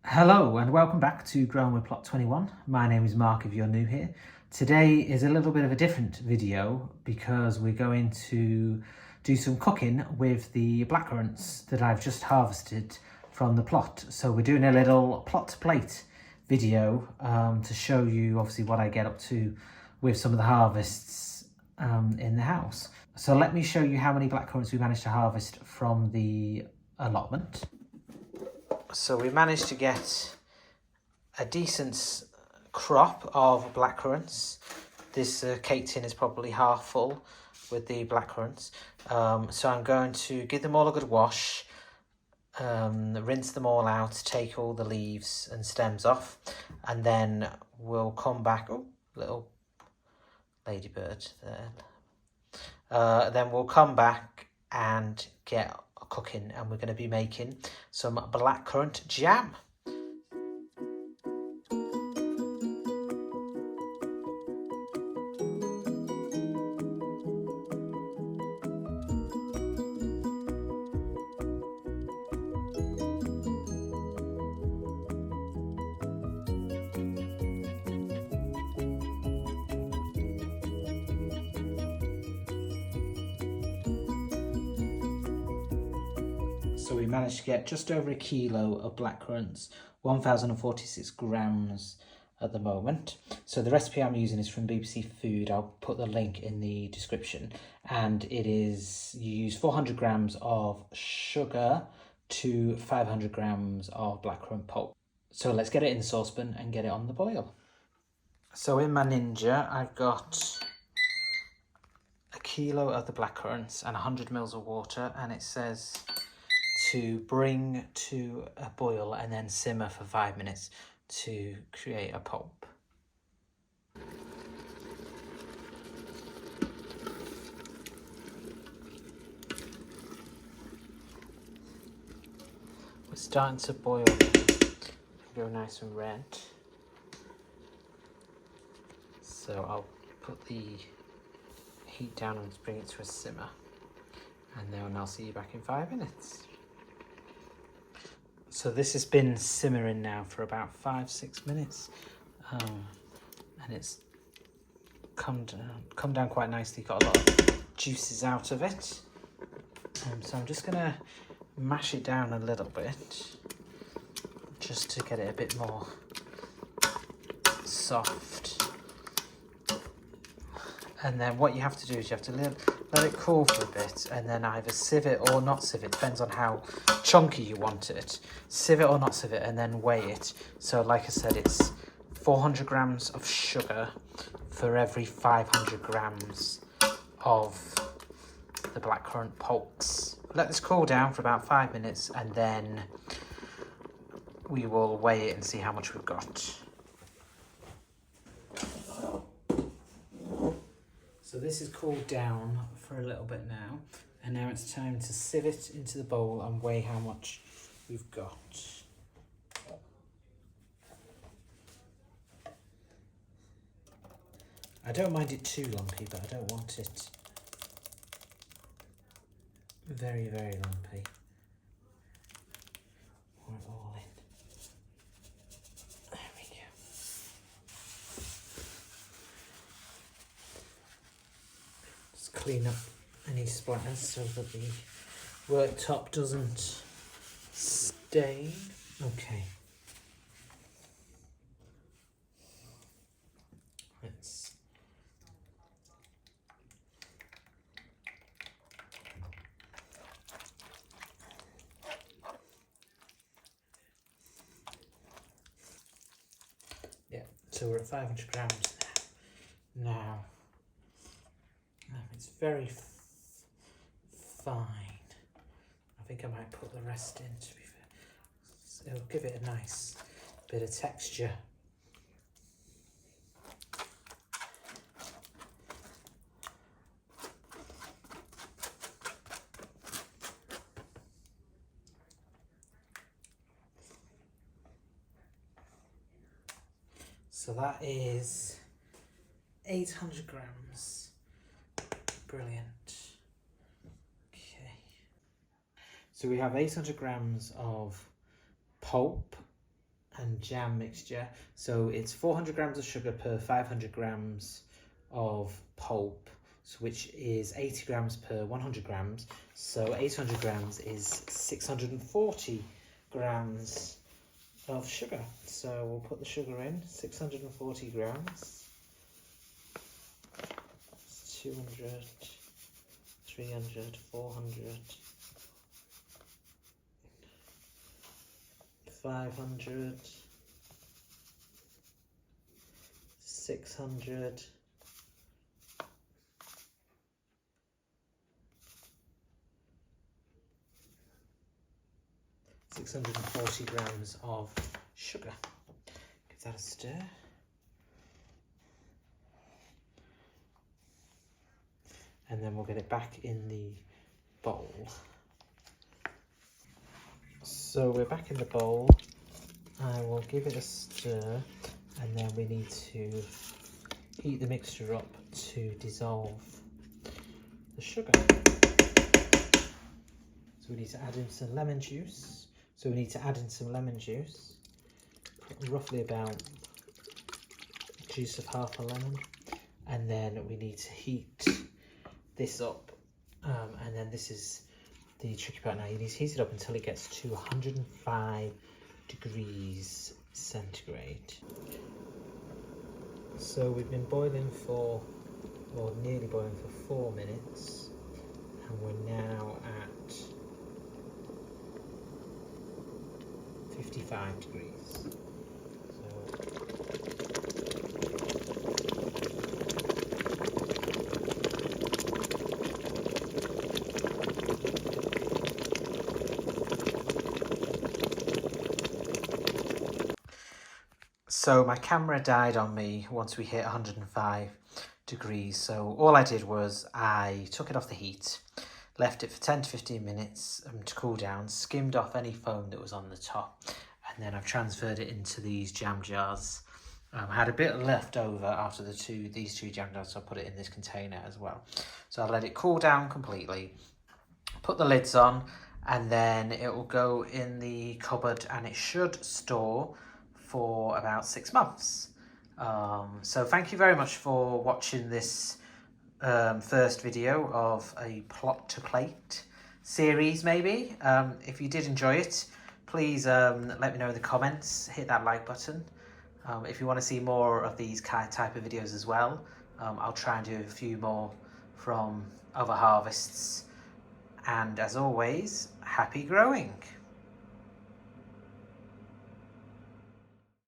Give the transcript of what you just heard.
Hello and welcome back to Growing with Plot 21. My name is Mark if you're new here. Today is a little bit of a different video because we're going to do some cooking with the blackcurrants that I've just harvested from the plot. So we're doing a little Plot2Plate video to show you obviously what I get up to with some of the harvests in the house. So let me show you how many blackcurrants we managed to harvest from the allotment. So we managed to get a decent crop of blackcurrants. This cake tin is probably half full with the blackcurrants. So I'm going to give them all a good wash, rinse them all out, take all the leaves and stems off, and then we'll come back. Oh, little ladybird there. Then we'll come back and get cooking, and we're going to be making some blackcurrant jam. So we managed to get just over a kilo of blackcurrants, 1,046 grams at the moment. So the recipe I'm using is from BBC Food. I'll put the link in the description. And it is, you use 400 grams of sugar to 500 grams of blackcurrant pulp. So let's get it in the saucepan and get it on the boil. So in my Ninja, I've got a kilo of the blackcurrants and 100 mils of water, and it says to bring to a boil and then simmer for 5 minutes to create a pulp. We're starting to boil, go nice and red. So I'll put the heat down and bring it to a simmer, and then I'll see you back in 5 minutes. So this has been simmering now for about 5-6 minutes, and it's come down quite nicely, got a lot of juices out of it. So I'm just gonna mash it down a little bit just to get it a bit more soft. And then what you have to do is you have to let it cool for a bit, and then either sieve it or not sieve it, depends on how chunky you want it. Sieve it or not sieve it, and then weigh it. So like I said, it's 400 grams of sugar for every 500 grams of the blackcurrant pulps. Let this cool down for about 5 minutes, and then we will weigh it and see how much we've got. So this is cooled down for a little bit now, and now it's time to sieve it into the bowl and weigh how much we've got. I don't mind it too lumpy, but I don't want it very, very lumpy. Pour it all in. There we go. Just clean up any splatters so that the worktop doesn't stain. Okay. Let's so we're at 500 grams now. It's very fine. I think I might put the rest in, to be fair. So it'll give it a nice bit of texture. So that is 800 grams. Brilliant. So we have 800 grams of pulp and jam mixture. So it's 400 grams of sugar per 500 grams of pulp, which is 80 grams per 100 grams. So 800 grams is 640 grams of sugar. So we'll put the sugar in, 640 grams, 200, 300, 400, 500, 600, 640 grams of sugar. Give that a stir. And then we'll get it back in the bowl. So we're back in the bowl. I will give it a stir, and then we need to heat the mixture up to dissolve the sugar. So we need to add in some lemon juice. Put roughly about the juice of half a lemon. And then we need to heat this up. And then this is the tricky part now. You need to heat it up until it gets to 105 degrees centigrade. So we've been boiling for, or nearly boiling for 4 minutes. And we're now at 55 degrees. So my camera died on me once we hit 105 degrees. So all I did was I took it off the heat, left it for 10 to 15 minutes to cool down, skimmed off any foam that was on the top, and then I've transferred it into these jam jars. I had a bit left over after these two jam jars, so I put it in this container as well. So I let it cool down completely, put the lids on, and then it will go in the cupboard, and it should store for about 6 months. So thank you very much for watching this first video of a Plot2Plate series, maybe. If you did enjoy it, please let me know in the comments, hit that like button. If you want to see more of these type of videos as well, I'll try and do a few more from other harvests. And as always, happy growing!